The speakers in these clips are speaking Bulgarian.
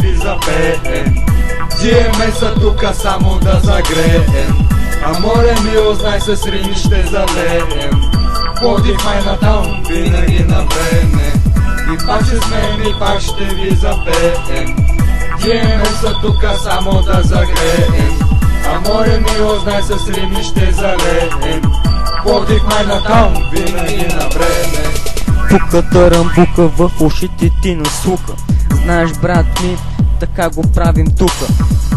ви запеем. Диеме са тука само да загреем. А море мило, знай с Рими ще залеем. Пловдив Майнатаун винаги на време. И пак ще смеем и пак ще ви запеем. Диеме са тука само да загреем. А море мило, знай с Рими ще залеем. Пловдив Майнатаун винаги на време. Пука тарамбука в ушите ти на сука. Знаеш, брат ми, така го правим тука.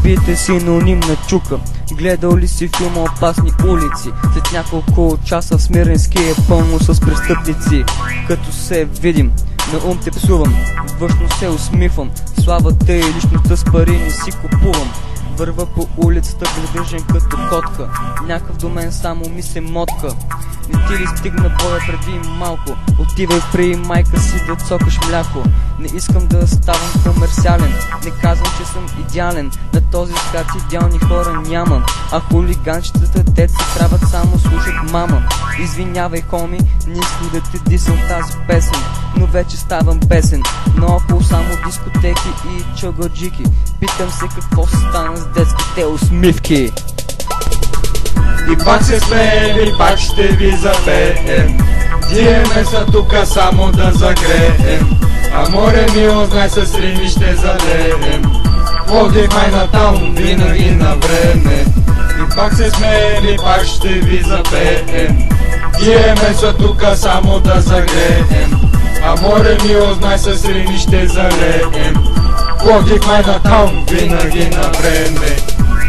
Бит е синоним на чука. Гледал ли си филма Опасни улици? След няколко часа в Смирненски е пълно с престъпници. Като се видим, на ум те псувам, външно се усмихвам. Славата и личността с пари не си купувам. Върва по улицата бездържен като котка. Някакъв до мен само ми се мотка. Не ти ли стигна боя преди малко? Отивай при майка си да цокаш мляко. Не искам да ставам комерциален. Не казвам, че съм идеален. На този свят идеални хора няма. А хулиганчетата деца правят само слушат мама. Извинявай, хоми, не искам да ти дисам тази песен, но вече ставам бесен. Наоколо само дискотеки и чагаджики. Питам се какво се стана с детските усмивки. И пак се смеем, и пак ще ви запеем. Диеме са тука само да загреем. А море мило, знай с Рими ще залеем. Пловдив Майнатаун винаги на време. И пак се смеем, и пак ще ви запеем. Диеме са тука само да загреем. А море мило, знай с Рими ще залеем. Пловдив Майнатаун винаги на време.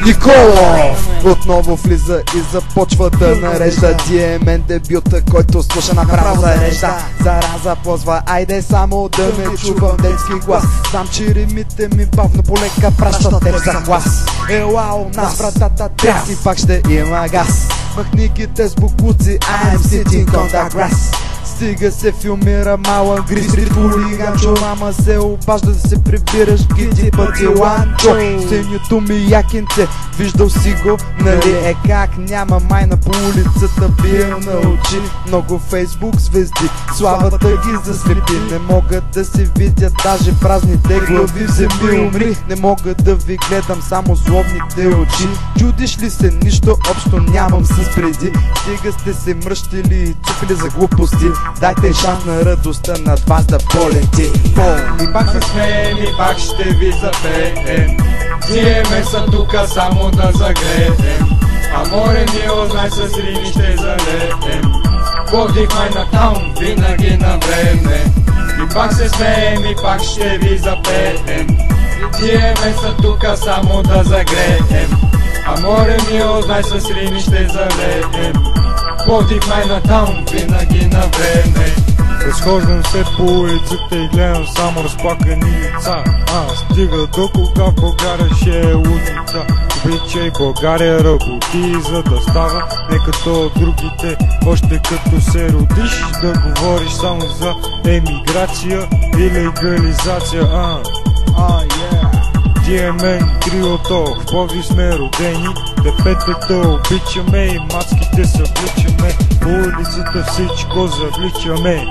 Николов отново влиза и започва да нарежда. Диемен дебюта, който слуша направо зарежда. Зараза позва, айде само да не чувам детски глас. Знам, че римите ми бавно полека пращат теб за клас. Ела у нас, вратата тряс и пак ще има газ. Махни ги те с буклуци, I'm sitting on the grass. Стига се филмира малък гризрит хулиганчо. Мама се обажда да се прибираш гиди пъти ланчо. Синьото ми якинце, виждал си го, нали е как няма майна по улицата бия на очи. Много фейсбук звезди, славата ги заслепи. Не могат да се видят даже празните глави. Вземи умри, не мога да ви гледам само злобните очи. Чудиш ли се, нищо общо нямам с преди. Стига сте се мръщили и цупили за глупости. Дайте шанс на радостта над вас да полети. И пак се смеем, и пак ще ви запеем. Диеме са тука само да загреем. А море мило, знай с Рими ще залеем. Пловдив Майнатаун винаги на време. И пак се смеем, и пак ще ви запеем. Диеме са тука само да загреем. А море мило, знай с Рими ще залеем. Пловдив Майнатаун винаги на време. Разхождам се по улицата и гледам само разплакани лица. Стига до кога в България ще е лудница. Обичай България, работи за да става не като другите. Още като се родиш да говориш само за емиграция и легализация. Диемен триото, в Пловдив сме родени. Депетата обичаме и мацките съвличаме. По улицата всичко завличаме.